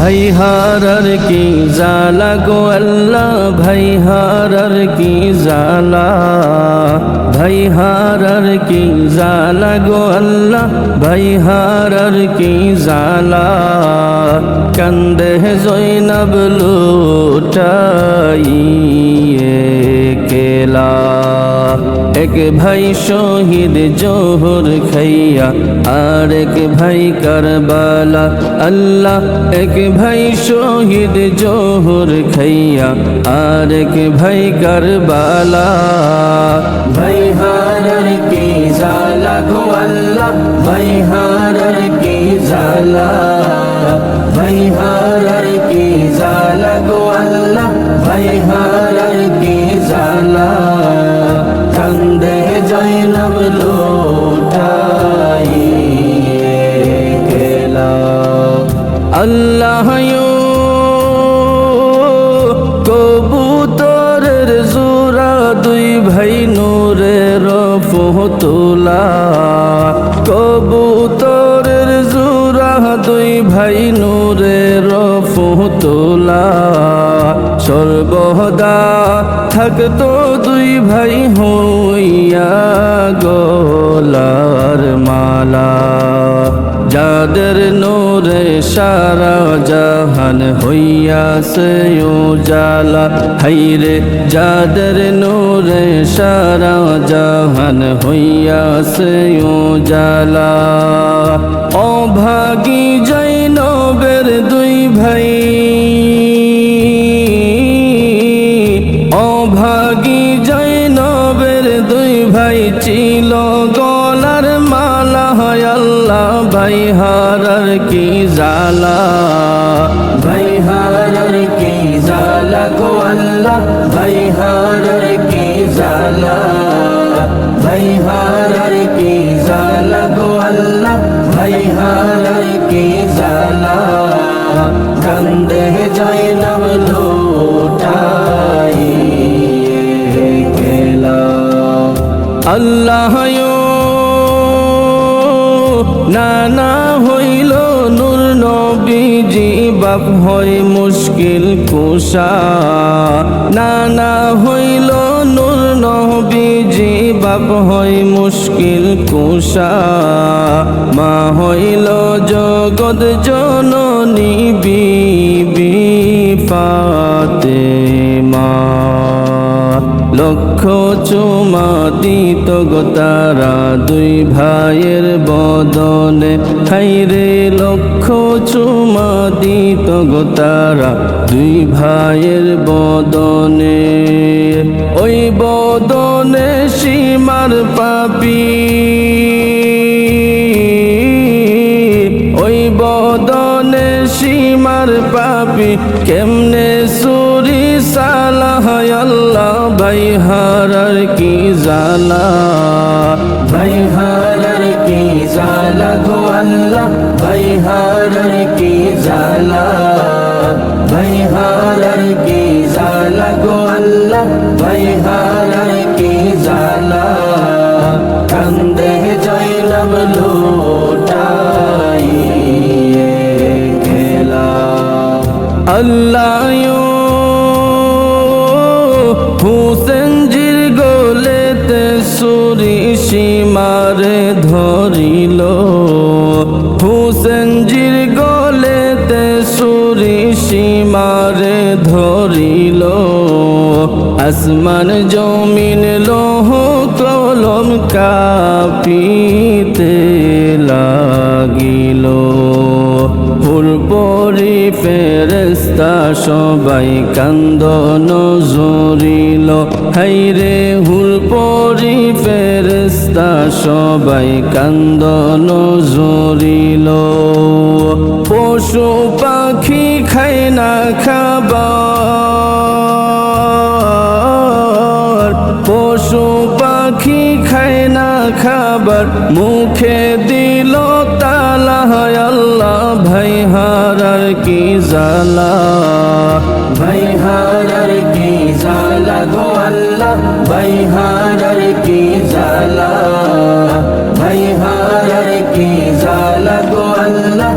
ভাই হারার কি জালা গো আল্লাহ, ভাই হারার কি জালা, ভাই হারার কি জালা গো আল্লাহ, ভাই হারার কি জালা। কান্দে জৈনব লুটাইয়ে কেলা, এক ভাই শহীদ জোহর খাইয়া আর এক ভাই কারবালা। আল্লাহ এক ভাই শহীদ জোহর খাইয়া আর এক ভাই কারবালা। ভাই হারার কি জালা গো আল্লাহ, ভাই হারার কি জালা, ভাই হারার কি জালা গো আল্লাহ, ভাই হারার কি জালা। কান্দে জৈনব লুটাইয়ে কেলা। আল্লাহ কবুতরের জোড়া দুই ভাই নূরের ফতুলা, কবুতরের জোড়া দুই ভাই নূরের ফতুলা। সর্বদা থাকতো দুই ভাই হইয়া গলার মালা। যাদের নূরে সারা জাহান হইয়াছে উজালা, হাইরে যাদের নূরে সারা জাহান হইয়াছে উজালা। অভাগী জৈনবের দুই ভাই, অভাগী জৈনবের দুই ভাই ছিল গলার মালা। হয় আল্লাহ ভাই হারার কি জালা, ভাই হারার কি জালা গো আল্লাহ, ভাই হারার কি জালা, ভাই হারার কি জালা গো আল্লাহ, ভাই হারার কি জালা। কান্দে জৈনব লুটাইয়ে কেলা। আল্লাহ নানা হইল নূর নবীজি বাপ হয় মুশকিল কুশা। নানা হইল নূর নবীজি বাপ হয় মুশকিল কুশা। মা হইল জগৎ জননী বিবি ফাতেমা। লক্ষ চুমা দিত গো তারা দুই ভাইয়ের বদনে, হাইরে লক্ষ চুমা দিত গো তারা দুই ভাইয়ের বদনে। ওই বদনে সীমার পাপী, ওই বদনে সীমার পাপী কেমনে সুরি সালা। হয় আল্লাহ ভাই হারার কি জালা, ভাই হারার কি জালা গো আল্লাহ, ভাই হারার কি জালা, ভাই হারার কি জালা গো আল্লাহ, ভাই হারার কি জালা। কান্দে জৈনব লুটাইয়ে কেলা। আল্লাহ হুসেনজির গোলেতে সুরি সীমারে ধরিল, হুসেনজির গোলেতে সুরি সীমারে ধরিল। আসমান জমিন লোহ কলম কাঁপিতে লাগিল। হুর পরি ফেরেশতা সবাই কান্দন জুরিল, হাইরে হুর পরি ফেরেশতা সবাই কান্দন জুরিল। পশু পাখি খায় না খাবার, পশু পাখি খায় না খাবার মুখে দিল তালা। হয় আল্লাহ ভাই হারার কি জালা, ভাই হারার কি জালা গো আল্লাহ, ভাই হারার কি জালা, ভাই হারার কি জালা গো আল্লাহ,